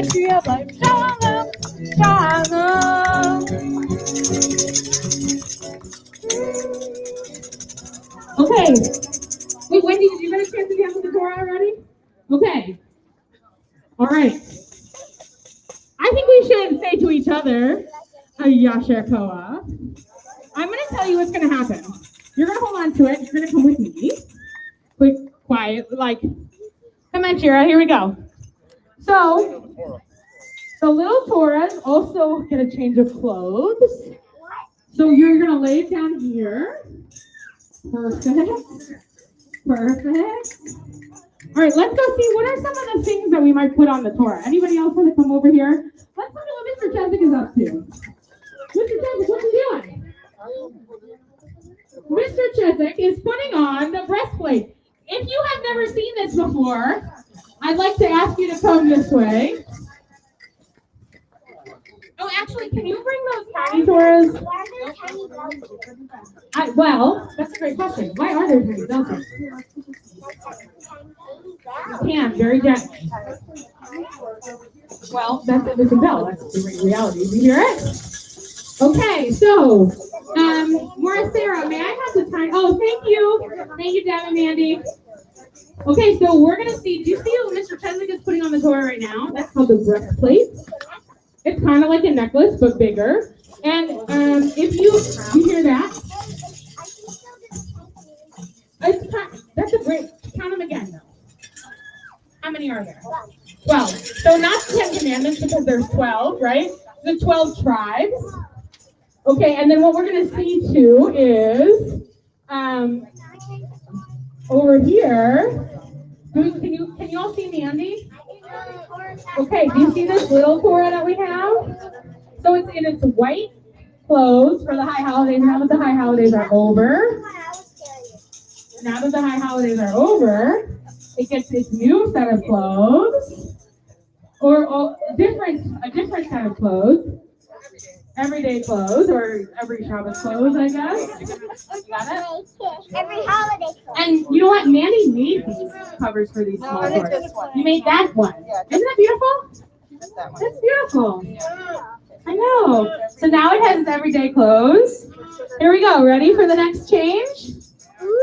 S5: tree of life. Shalom, shalom.
S3: Okay. Wait, Wendy, did you get a chance to get with the Torah already? Okay. All right. I think we should say to each other, Yasher Koah. I'm going to tell you what's going to happen. You're going to hold on to it. You're going to come with me. Quick, quiet, like, come on, Shira. Here we go. So, the little Torahs also get a change of clothes. So you're going to lay it down here. Perfect. Perfect. All right, let's go see what are some of the things that we might put on the Torah. Anybody else want to come over here? Let's look at what Mr. Chezik is up to. Mr. Chezik, what's he doing? Mr. Chezik is putting on the breastplate. If you have never seen this before, I'd like to ask you to come this way. Oh, actually, can you bring those tiny Torahs?
S7: Why are there tiny bells?
S3: Well, that's a great question. Why are there tiny bells? You can, very gently. Well, that's a different bell. That's the reality. You hear it? Okay, so, Maura Sarah, may I have the time? Oh, thank you. Thank you, Deb and Mandy. Okay, so we're going to see, do you see what Mr. Chezik is putting on the Torah right now? That's called the breastplate. It's kind of like a necklace, but bigger. And if you hear that, that's a great, count them again, though. How many are there? 12. So not the 10 commandments because there's 12, right? The 12 tribes. Okay, and then what we're going to see too is over here. Can you all see Mandy? Okay, do you see this little Torah that we have? So it's in its white clothes for the high holidays. Now that the high holidays are over, it gets its new set of clothes, or a different set of clothes. Everyday clothes, or every Shabbos clothes, I guess. Got it?
S7: Every holiday clothes.
S3: And you know what? Mandy made these covers for these small doors. You made that one. Isn't that beautiful? That's beautiful. I know. So now it has its everyday clothes. Here we go. Ready for the next change?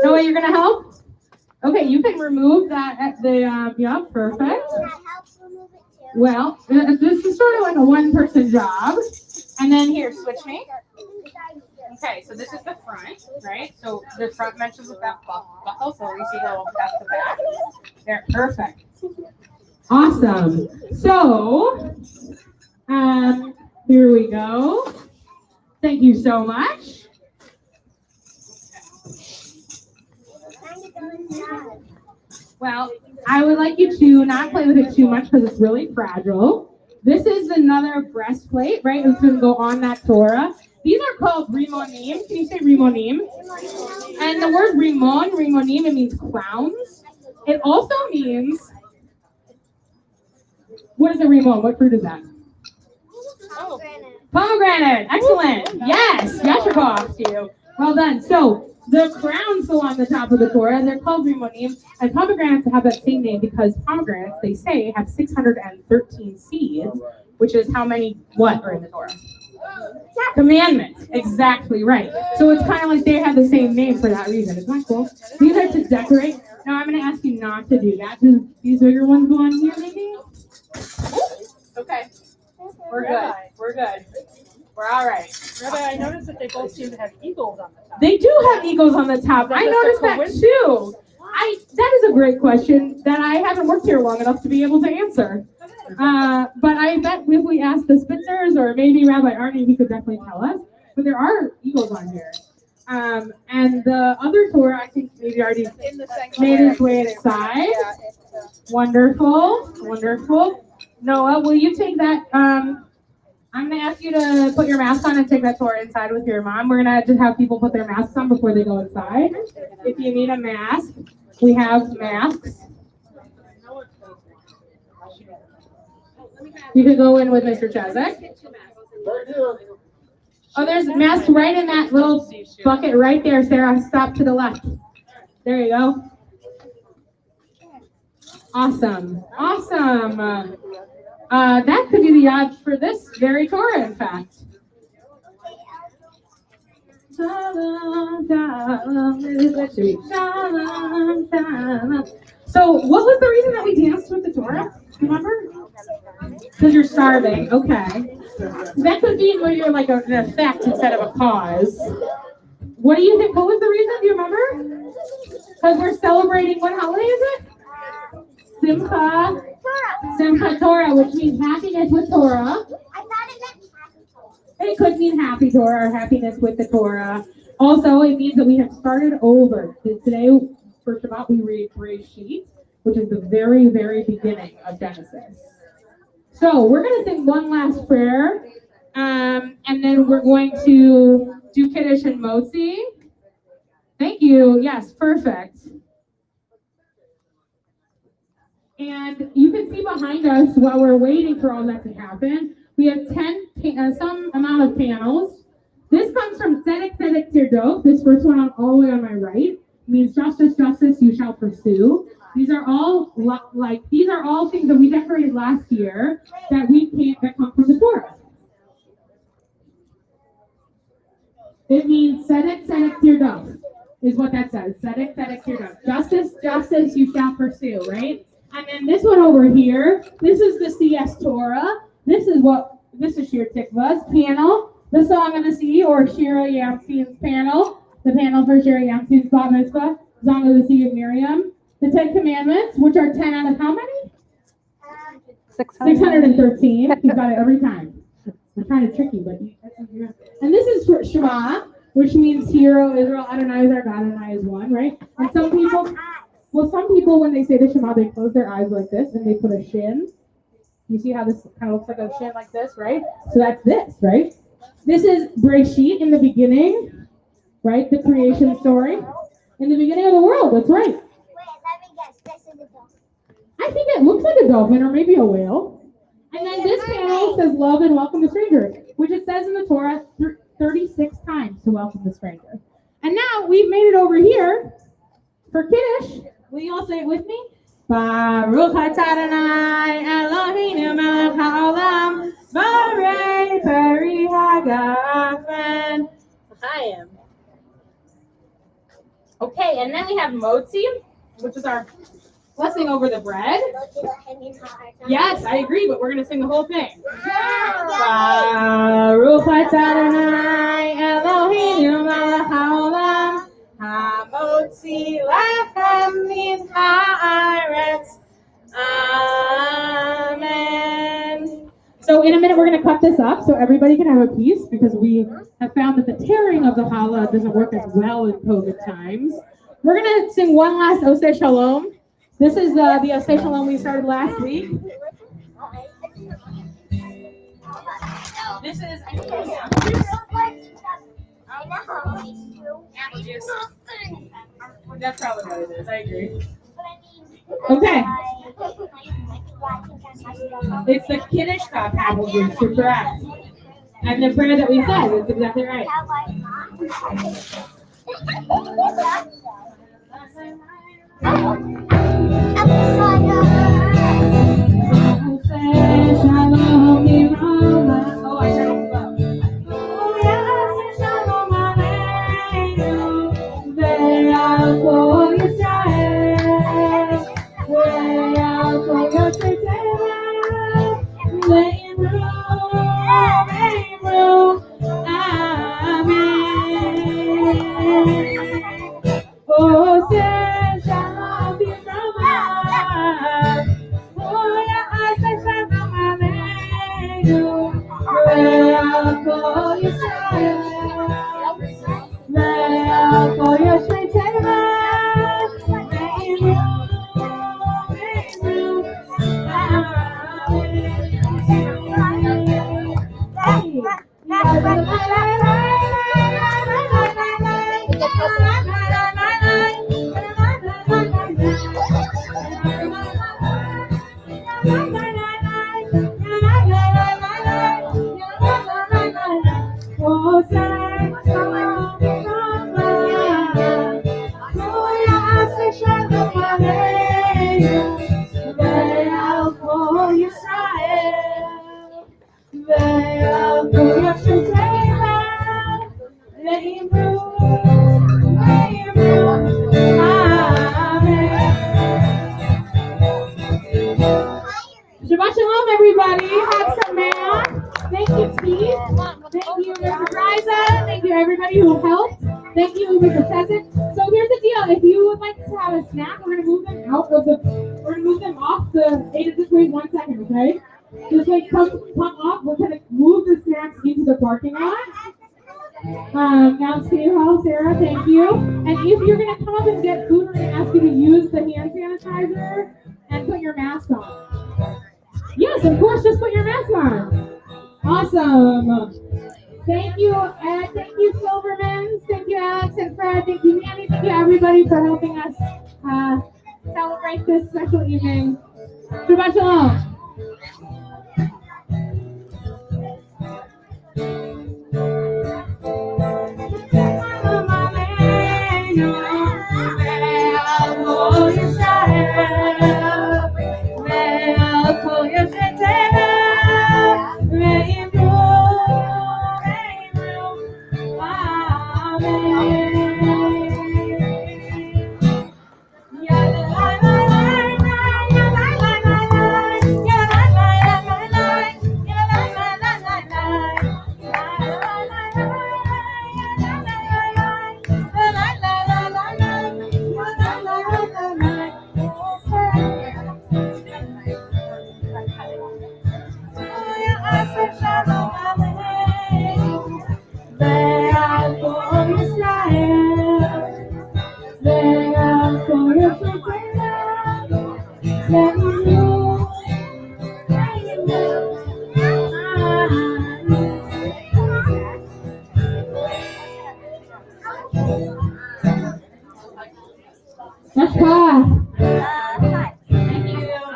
S3: No way you're going to help? Okay, you can remove that at the, yep, perfect.
S7: Can I help remove it too?
S3: Well, this is sort of like a one-person job. And then here, switch me. Okay, so this is the front, right? So the front matches with that buckle, so we see that's the back. There, perfect. Awesome. So, here we go. Thank you so much. Well, I would like you to not play with it too much because it's really fragile. This is another breastplate, right? It's going to go on that Torah. These are called rimonim. Can you say rimonim? And the word rimonim, it means crowns. It also means, what is a rimon? What fruit is that? Pomegranate. Excellent. Yes. Yashikov to you. Well done. So the crowns go on the top of the Torah, and they're called rimonim. And pomegranates have that same name because pomegranates, they say, have 613 seeds, which is how many what are in the Torah? Commandments. Exactly right. So it's kind of like they have the same name for that reason. Isn't that cool? These are to decorate. Now I'm going to ask you not to do that. Do these bigger ones go on here, maybe? Okay. We're good. We're good. We're all right.
S6: Rabbi, I noticed that they both seem to have eagles on the top.
S3: They do have eagles on the top. I noticed that too. That is a great question that I haven't worked here long enough to be able to answer. But I bet if we asked the Spitzers or maybe Rabbi Arnie, he could definitely tell us. But there are eagles on here. And the other Torah, I think, maybe already made its way inside. Wonderful, wonderful. Noah, will you take that? I'm going to ask you to put your mask on and take that Torah inside with your mom. We're going to just have people put their masks on before they go inside. If you need a mask, we have masks. You could go in with Mr. Chezik. Oh, there's masks right in that little bucket right there, Sarah. Stop to the left. There you go. Awesome. Awesome. That could be the odds for this very Torah, in fact. Shalom, shalom, that should be shalom, shalom. So what was the reason that we danced with the Torah? Remember? Because you're starving. Okay. That could be where you're like an effect instead of a cause. What do you think? What was the reason? Do you remember? Because we're celebrating, what holiday is it? Simchat Torah, which means happiness with Torah.
S7: I thought it meant happy Torah.
S3: It could mean happy Torah or happiness with the Torah. Also, it means that we have started over. Today, for Shabbat, we read Bereshit, which is the very, very beginning of Genesis. So we're going to sing one last prayer, and then we're going to do Kiddush and Motzi. Thank you. Yes, perfect. And you can see behind us while we're waiting for all that to happen, we have some amount of panels. This comes from Tzedek Tzedek Tirdof. This first one all the way on my right means justice, justice you shall pursue. These are all things that we decorated last year that come from the Torah. It means Tzedek Tzedek Tirdof is what that says. Tzedek Tzedek Tirdof. Justice, justice you shall pursue, right? And then this one over here, this is the CS Torah. This is Shir Tikva's panel, the Song of the Sea, or Shira Yamsin's panel, the panel for Shira Yamsin's Bat Mitzvah, Song of the Sea of Miriam, the 10 Commandments, which are 10 out of how many? 613. He's got it every time. I'm trying to trick you, but and this is for Shema, which means Hero Israel, Adonai is our God, Adonai is one, right? And some people, when they say the Shema, they close their eyes like this and they put a shin. You see how this kind of looks like a shin like this, right? So that's this, right? This is Bereshit in the beginning, right? The creation story. In the beginning of the world, that's right.
S7: Wait, let me guess. This is a dolphin.
S3: I think it looks like a dolphin or maybe a whale. And then this panel says love and welcome the stranger, which it says in the Torah 36 times to welcome the stranger. And now we've made it over here for Kiddush. Will you all say it with me? Baruch atah Adonai Eloheinu melech haolam borei peri hagafen l'chaim. Okay, and then we have Motzi, which is our blessing over the bread. Yes, I agree, but we're going to sing the whole thing. Baruch atah Adonai Eloheinu melech haolam hamotzi lechem min haaretz. Amen. So in a minute, we're going to cut this up so everybody can have a piece, because we have found that the tearing of the challah doesn't work as well in COVID times. We're going to sing one last Oseh Shalom. This is the Oseh Shalom we started last week. This is, that's probably what it is. I agree. Okay. It's the Kiddush cup apple juice, you're correct. And the prayer that we said, that's exactly right. Oh, Shabbat shalom, everybody. Have some man. Thank you, Steve. Thank you, Mr. Riza. Thank you, everybody who helped. Thank you, Mr. Chesed. So here's the deal. If you would like to have a snack, we're gonna move them off the 8 just wait 1 second, okay? Just like come off. We're gonna move the snacks into the parking lot. Now Steve Hall, Sarah, thank you. And if you're gonna come up and get food, we're gonna ask you to use the hand sanitizer and put your mask on. Yes, of course, just put your mask on. Awesome. Thank you, Ed. Thank you, Silverman. Thank you, Alex and Fred. Thank you, Manny. Thank you, everybody, for helping us celebrate this special evening. Shabbat shalom.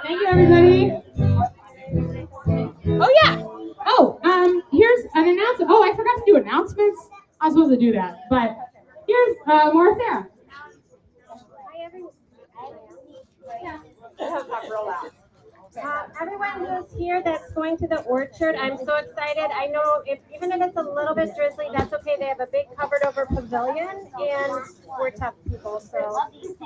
S3: Thank you, everybody. Oh yeah. Oh, here's an announcement. Oh, I forgot to do announcements. I was supposed to do that, but here's more Sarah.
S8: Everyone who's here that's going to the orchard, I'm so excited. I know even if it's a little bit drizzly, that's okay. They have a big covered over pavilion, and we're tough people, so